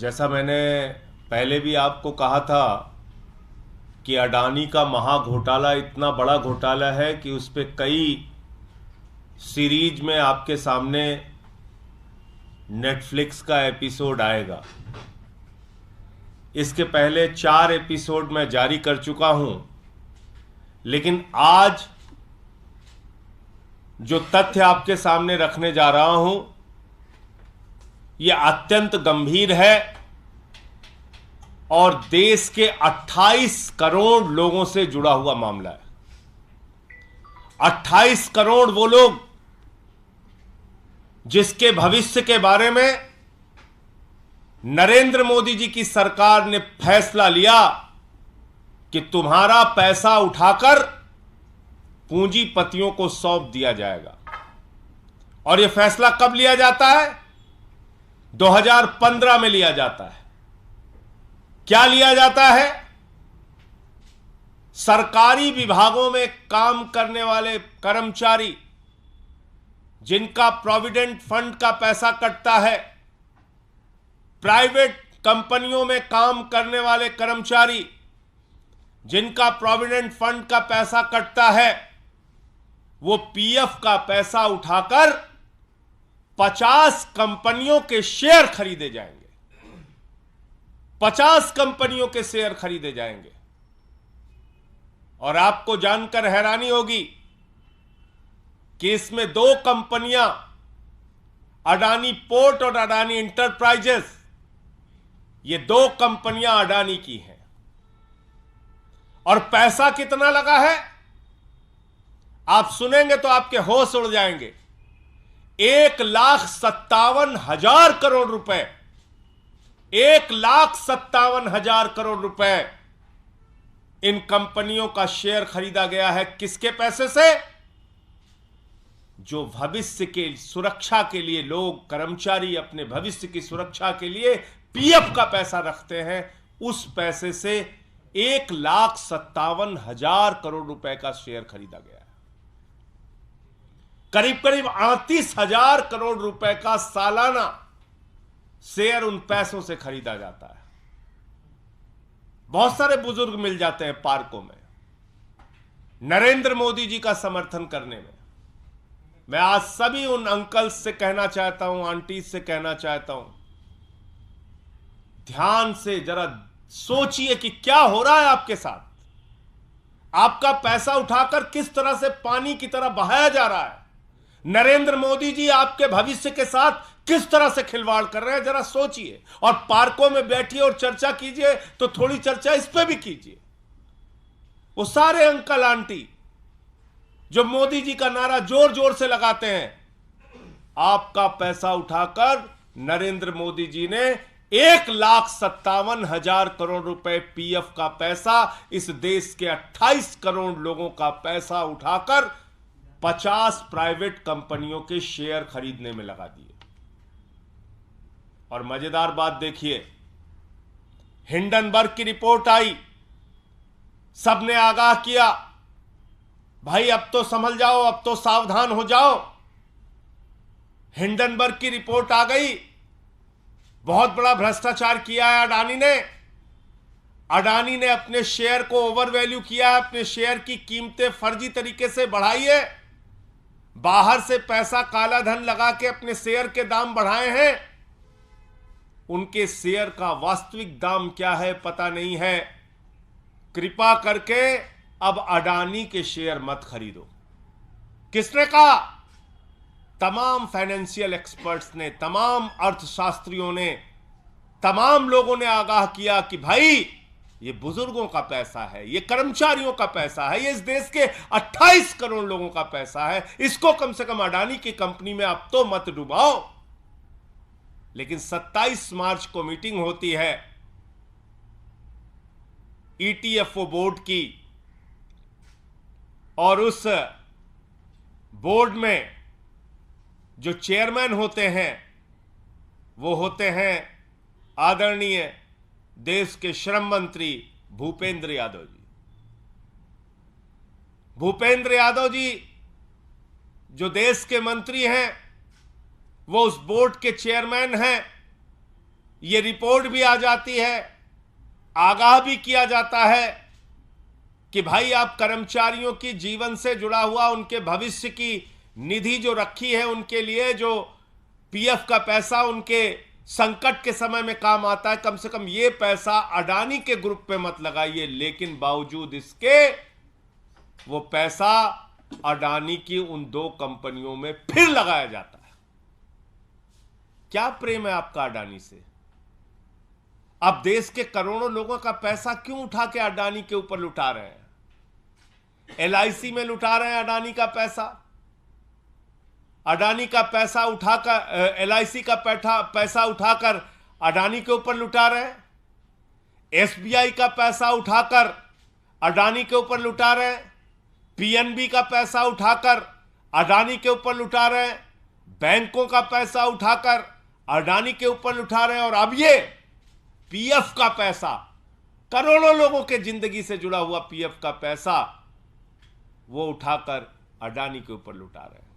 जैसा मैंने पहले भी आपको कहा था कि अडानी का महा घोटाला इतना बड़ा घोटाला है कि उस पे कई सीरीज में आपके सामने नेटफ्लिक्स का एपिसोड आएगा। इसके पहले 4 एपिसोड मैं जारी कर चुका हूं, लेकिन आज जो तथ्य आपके सामने रखने जा रहा हूं यह अत्यंत गंभीर है और देश के 28 करोड़ लोगों से जुड़ा हुआ मामला है। 28 करोड़ वो लोग जिसके भविष्य के बारे में नरेंद्र मोदी जी की सरकार ने फैसला लिया कि तुम्हारा पैसा उठाकर पूंजीपतियों को सौंप दिया जाएगा। और यह फैसला कब लिया जाता है? 2015 में लिया जाता है। क्या लिया जाता है? सरकारी विभागों में काम करने वाले कर्मचारी जिनका प्रोविडेंट फंड का पैसा कटता है, प्राइवेट कंपनियों में काम करने वाले कर्मचारी जिनका प्रोविडेंट फंड का पैसा कटता है, वो पीएफ का पैसा उठाकर 50 कंपनियों के शेयर खरीदे जाएंगे। 50 कंपनियों के शेयर खरीदे जाएंगे। और आपको जानकर हैरानी होगी कि इसमें 2 कंपनियां, अडानी पोर्ट और अडानी इंटरप्राइजेस, ये 2 कंपनियां अडानी की हैं। और पैसा कितना लगा है आप सुनेंगे तो आपके होश उड़ जाएंगे। 1,57,000 करोड़ रुपए, 1,57,000 करोड़ रुपए इन कंपनियों का शेयर खरीदा गया है। किसके पैसे से? जो भविष्य के सुरक्षा के लिए लोग, कर्मचारी अपने भविष्य की सुरक्षा के लिए पीएफ का पैसा रखते हैं, उस पैसे से 1,57,000 करोड़ रुपए का शेयर खरीदा गया है। करीब करीब 38,000 करोड़ रुपए का सालाना शेयर उन पैसों से खरीदा जाता है। बहुत सारे बुजुर्ग मिल जाते हैं पार्कों में नरेंद्र मोदी जी का समर्थन करने में। मैं आज सभी उन अंकल्स से कहना चाहता हूं, आंटी से कहना चाहता हूं, ध्यान से जरा सोचिए कि क्या हो रहा है आपके साथ। आपका पैसा उठाकर किस तरह से पानी की तरह बहाया जा रहा है। नरेंद्र मोदी जी आपके भविष्य के साथ किस तरह से खिलवाड़ कर रहे हैं, जरा सोचिए। और पार्कों में बैठिए और चर्चा कीजिए तो थोड़ी चर्चा इस पे भी कीजिए। वो सारे अंकल आंटी जो मोदी जी का नारा जोर जोर से लगाते हैं, आपका पैसा उठाकर नरेंद्र मोदी जी ने 1,57,000 करोड़ रुपए पीएफ का पैसा, इस देश के 28 करोड़ लोगों का पैसा उठाकर 50 प्राइवेट कंपनियों के शेयर खरीदने में लगा दिए। और मजेदार बात देखिए, हिंडनबर्ग की रिपोर्ट आई, सबने आगाह किया, भाई अब तो संभल जाओ, अब तो सावधान हो जाओ। हिंडनबर्ग की रिपोर्ट आ गई, बहुत बड़ा भ्रष्टाचार किया है अडानी ने। अडानी ने अपने शेयर को ओवर वैल्यू किया है, अपने शेयर की कीमतें फर्जी तरीके से बढ़ाई है, बाहर से पैसा काला धन लगा के अपने शेयर के दाम बढ़ाए हैं। उनके शेयर का वास्तविक दाम क्या है पता नहीं है। कृपा करके अब अडानी के शेयर मत खरीदो। किसने कहा? तमाम फाइनेंशियल एक्सपर्ट्स ने, तमाम अर्थशास्त्रियों ने, तमाम लोगों ने आगाह किया कि भाई ये बुजुर्गों का पैसा है, ये कर्मचारियों का पैसा है, ये इस देश के 28 करोड़ लोगों का पैसा है, इसको कम से कम अडानी की कंपनी में अब तो मत डुबाओ। लेकिन 27 मार्च को मीटिंग होती है ईटीएफओ बोर्ड की, और उस बोर्ड में जो चेयरमैन होते हैं वो होते हैं आदरणीय देश के श्रम मंत्री भूपेंद्र यादव जी। भूपेंद्र यादव जी जो देश के मंत्री हैं, वो उस बोर्ड के चेयरमैन हैं। ये रिपोर्ट भी आ जाती है, आगाह भी किया जाता है कि भाई आप कर्मचारियों की जीवन से जुड़ा हुआ उनके भविष्य की निधि जो रखी है, उनके लिए जो पीएफ का पैसा उनके संकट के समय में काम आता है, कम से कम ये पैसा अडानी के ग्रुप पे मत लगाइए। लेकिन बावजूद इसके वो पैसा अडानी की उन 2 कंपनियों में फिर लगाया जाता है। क्या प्रेम है आपका अडानी से? आप देश के करोड़ों लोगों का पैसा क्यों उठा के अडानी के ऊपर लुटा रहे हैं? एलआईसी में लुटा रहे हैं अडानी का पैसा, अडानी का पैसा उठाकर एलआईसी का पैसा उठाकर अडानी के ऊपर लुटा रहे हैं, एसबीआई का पैसा उठाकर अडानी के ऊपर लुटा रहे हैं, पीएनबी का पैसा उठाकर अडानी के ऊपर लुटा रहे हैं, बैंकों का पैसा उठाकर अडानी के ऊपर लुटा रहे हैं, और अब ये पीएफ का पैसा, करोड़ों लोगों के जिंदगी से जुड़ा हुआ पीएफ का पैसा वो उठाकर अडानी के ऊपर लुटा रहे हैं।